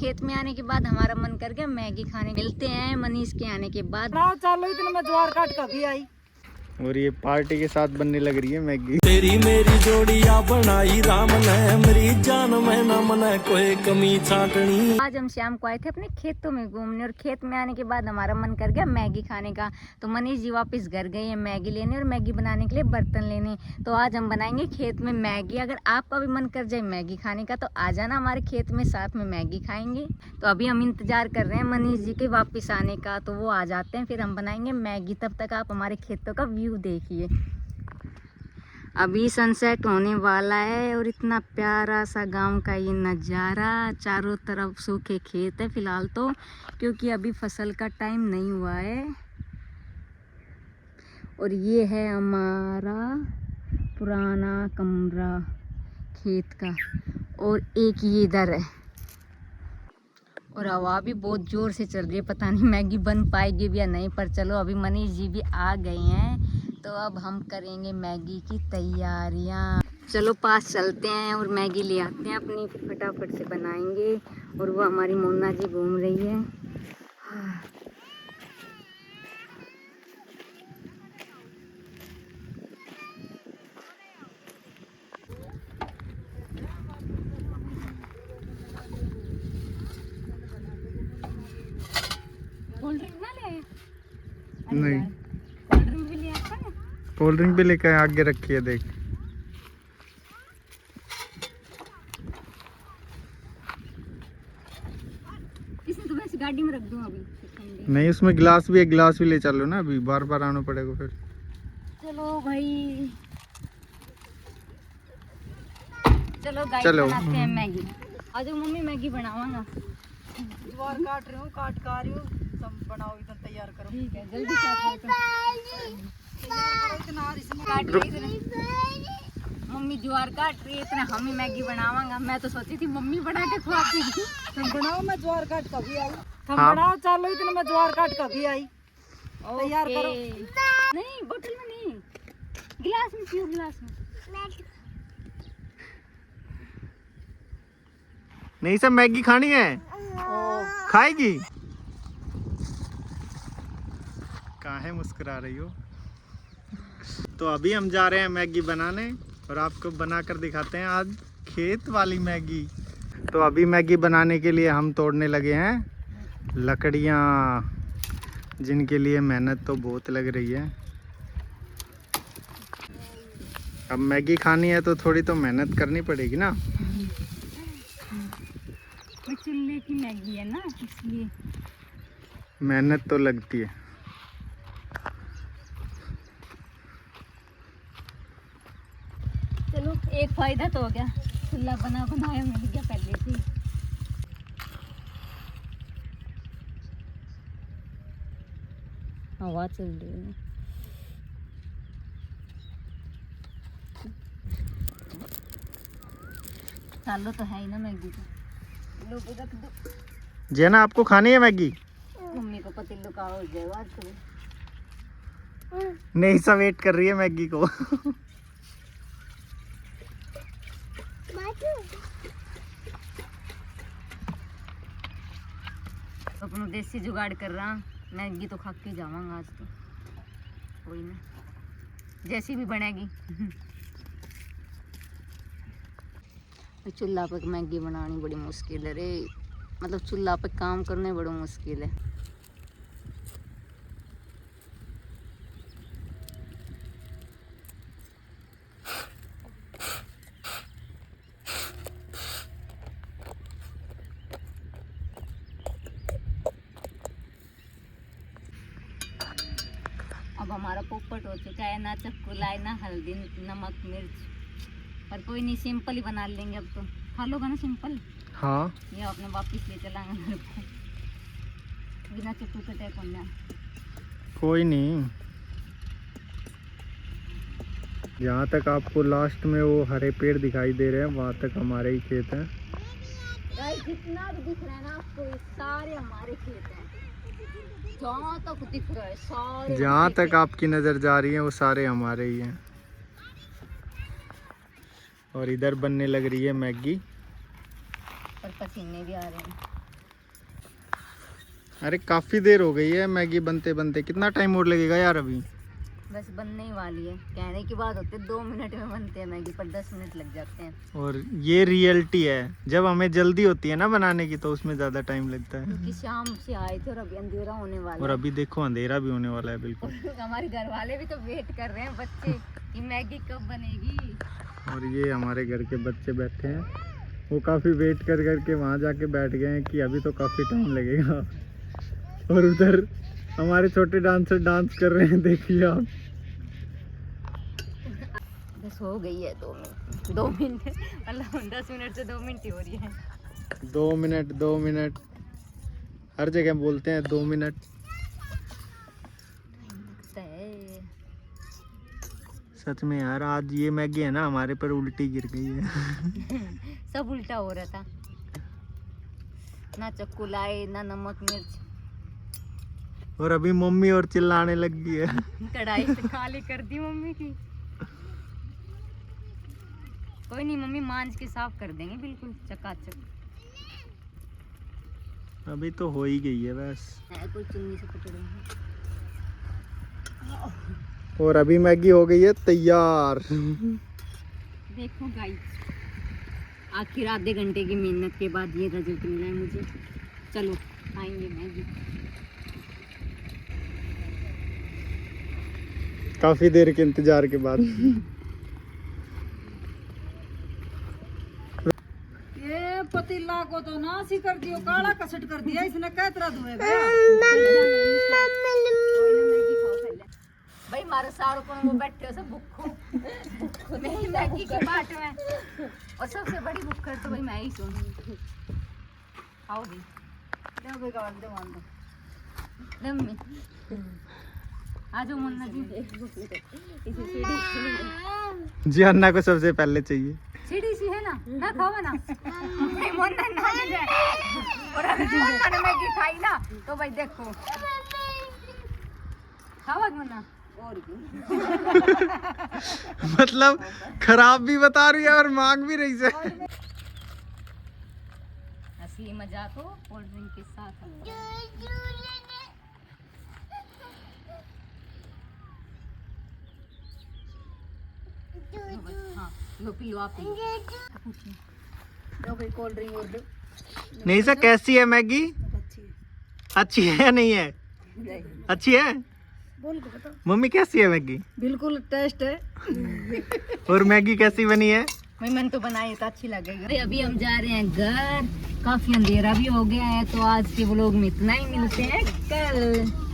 खेत में आने के बाद हमारा मन कर गया मैगी खाने। मिलते हैं मनीष के आने के बाद। चलो इतने में ज्वार काट का भी आई और ये पार्टी के साथ बनने लग रही है मैगी। तेरी मेरी जोड़िया बनाई राम ने, मेरी जान में न मने कोई कमी छाटनी। आज हम शाम को आए थे अपने खेतों में घूमने और खेत में आने के बाद हमारा मन कर गया मैगी खाने का। तो मनीष जी वापस घर गए हैं मैगी लेने और मैगी बनाने के लिए बर्तन लेने। तो आज हम बनाएंगे खेत में मैगी। अगर आपका भी मन कर जाए मैगी खाने का तो आ जाना हमारे खेत में, साथ में मैगी खाएंगे। तो अभी हम इंतजार कर रहे हैं मनीष जी के वापस आने का, तो वो आ जाते हैं फिर हम बनाएंगे मैगी। तब तक आप हमारे खेतों का व्यू देखिए। अभी सनसेट होने वाला है और इतना प्यारा सा गांव का ये नज़ारा। चारों तरफ सूखे खेत है फिलहाल तो, क्योंकि अभी फसल का टाइम नहीं हुआ है। और ये है हमारा पुराना कमरा खेत का, और एक ये इधर है। और हवा भी बहुत ज़ोर से चल रही है, पता नहीं मैगी बन पाएगी भी या नहीं। पर चलो अभी मनीष जी भी आ गए हैं तो अब हम करेंगे मैगी की तैयारियां। चलो पास चलते हैं और मैगी ले आते हैं अपनी, फटाफट से बनाएंगे। और वो हमारी मोना जी घूम रही है। कोल्ड ड्रिंक ना ले? नहीं, कोल्ड ड्रिंक भी ले आता है। कोल्ड ड्रिंक भी लेकर आगे रखी है देख। इसने तो वैसे गाड़ी में रख दूं अभी। नहीं, उसमें गिलास भी है, गिलास भी ले चलो ना, अभी बार बार आना पड़ेगा फिर। चलो भाई, चलो गाइस चलो। बनाते हैं मैगी। आज मम्मी मैगी बनावांगा। ज्वार काट रही हूँ, काट का रही हूँ, सब बनाओ इधर तैयार करो। ठीक है, जल्दी से काट रही है मम्मी, ज्वार काट रही है इतना, हम ही मैगी बनावांगा। मैं तो सोची थी मम्मी बना के खुआती थी। तुम बनाओ, मैं ज्वार काट का भी आई। तुम हाँ। बनाओ, चलो इतने में ज्वार काट का भी आई। तैयार करो। नहीं बोतल में नहीं, गिलास में पियो, गिलास में। नहीं, सब मैगी खानी है, खाएगी। काहे मुस्कुरा रही हो? तो अभी हम जा रहे हैं मैगी बनाने और आपको बनाकर दिखाते हैं आज खेत वाली मैगी। तो अभी मैगी बनाने के लिए हम तोड़ने लगे हैं लकड़ियाँ, जिनके लिए मेहनत तो बहुत लग रही है। अब मैगी खानी है तो थोड़ी तो मेहनत करनी पड़ेगी ना। चूल्हे की मैगी है ना, इसलिए मेहनत तो लगती है। चलो एक फायदा तो हो गया, चूल्हा बना बनाया मिल गया पहले से। हवा चल रही है। चालो तो है ही ना मैगी को। लो रख दो। जेना, आपको खानी है मैगी? मम्मी को पतीलों का हो जाएगा आज तो। नहीं, सब वेट कर रही है मैगी को। अपना देसी जुगाड़ कर रहा, मैगी तो खा के जावांगा आज तो। कोई ना, जैसी भी बनेगी। चूल्हा पे मैगी बनानी बड़ी मुश्किल है रे, मतलब चूल्हा पे काम करने बड़ा मुश्किल है। अब हमारा पोपट हो चुका है, ना चक्कू लाए ना हल्दी नमक मिर्च, पर कोई नहीं, सिंपल ही बना लेंगे अब तो। खा लोगा ना सिंपल? हाँ, ये अपने वापिस ले चलाएंगे घर को, बिना चक्कू कटे पड़ना। कोई नहीं। जहाँ तक आपको लास्ट में वो हरे पेड़ दिखाई दे रहे हैं वहाँ तक हमारे ही खेत हैं। गाइस जितना भी दिख रहा है ना आपको, ये सारे हमारे खेत हैं। जहाँ तक दिख रहा है सारे, जहाँ तक आपकी नज़र जा रही है वो सारे हमारे ही हैं। और इधर बनने लग रही है मैगी। पर पसीने भी आ रहे हैं। अरे काफी देर हो गई है मैगी बनते बनते, कितना टाइम और लगेगा यार अभी? बस बनने ही वाली है, कहने की बात होती है 2 मिनट में बनते हैं मैगी, पर 10 मिनट लग जाते हैं। और ये रियलिटी है, जब हमें जल्दी होती है ना बनाने की तो उसमें ज्यादा टाइम लगता है। क्योंकि शाम से आए थे और अभी अंधेरा होने वाला और है। अभी देखो अंधेरा भी होने वाला है बिल्कुल। हमारे घर वाले भी तो वेट कर रहे हैं बच्चे कि मैगी कब बनेगी। और ये हमारे घर के बच्चे बैठे हैं, वो काफी वेट कर करके वहाँ जाके बैठ गए हैं कि अभी तो काफी टाइम लगेगा। और उधर हमारे छोटे डांसर डांस कर रहे हैं, देखिए आप। बस हो गई है 2 मिनट मतलब 10 मिनट से 2 मिनट ही हो रही है। 2 मिनट हर जगह बोलते हैं 2 मिनट। सच में यार आज ये मैगी है ना हमारे पर उल्टी गिर गई है। सब उल्टा हो रहा था, ना चक्कू लाए ना नमक मिर्च। और अभी मम्मी और चिल्लाने लग गई है। कढ़ाई से खाली कर दी मम्मी की। कोई नहीं मम्मी मांज के साफ कर देंगे बिल्कुल चकाचक। अभी तो हो ही गई है बस। कोई चुन्नी से पकड़ेंगे। और अभी मैगी हो गई है तैयार। देखो गाइस, आखिर आधे घंटे की मेहनत के बाद ये रिजल्ट मिला है मुझे। चलो खाएंगे मैगी। काफी देर के इंतजार के बाद। ये पतीला को तो नासी कर दियो, काला कसट कर दिया इसने, कै तरह धुएगा। भाई मारे सारों को वो बैठे हो सब भूखो नहीं मैगी के बाट में। और सबसे बड़ी भूख कर तो भाई मैं ही सुन। आओ भी क्या बेगा वाले मान दो। लम्मी आ जाओ मुन्ना जी। इसे जी अन्ना को सबसे पहले चाहिए। सीढ़ी सी है ना खाओ ना। नहीं मुन्ना ना ले जाए। और अगर मुन्ना ने मैगी खाई ना तो भाई देखो खाओ मुन्ना। और मतलब खराब भी बता रही है और मांग भी रही है। असली मजा तो कोल्ड ड्रिंक के साथ है। हाँ लो पी लो आप पी लो भाई कोल्ड ड्रिंक और दो। नहीं सर कैसी है मैगी? अच्छी है। अच्छी है या नहीं है? अच्छी है। बोल को बता। मम्मी कैसी है मैगी? बिल्कुल टेस्ट है। और मैगी कैसी बनी है? भाई मैंने तो बनाई तो अच्छी लगेगी। अभी हम जा रहे हैं घर, काफी अंधेरा भी हो गया है, तो आज के व्लॉग में इतना ही, मिलते हैं कल।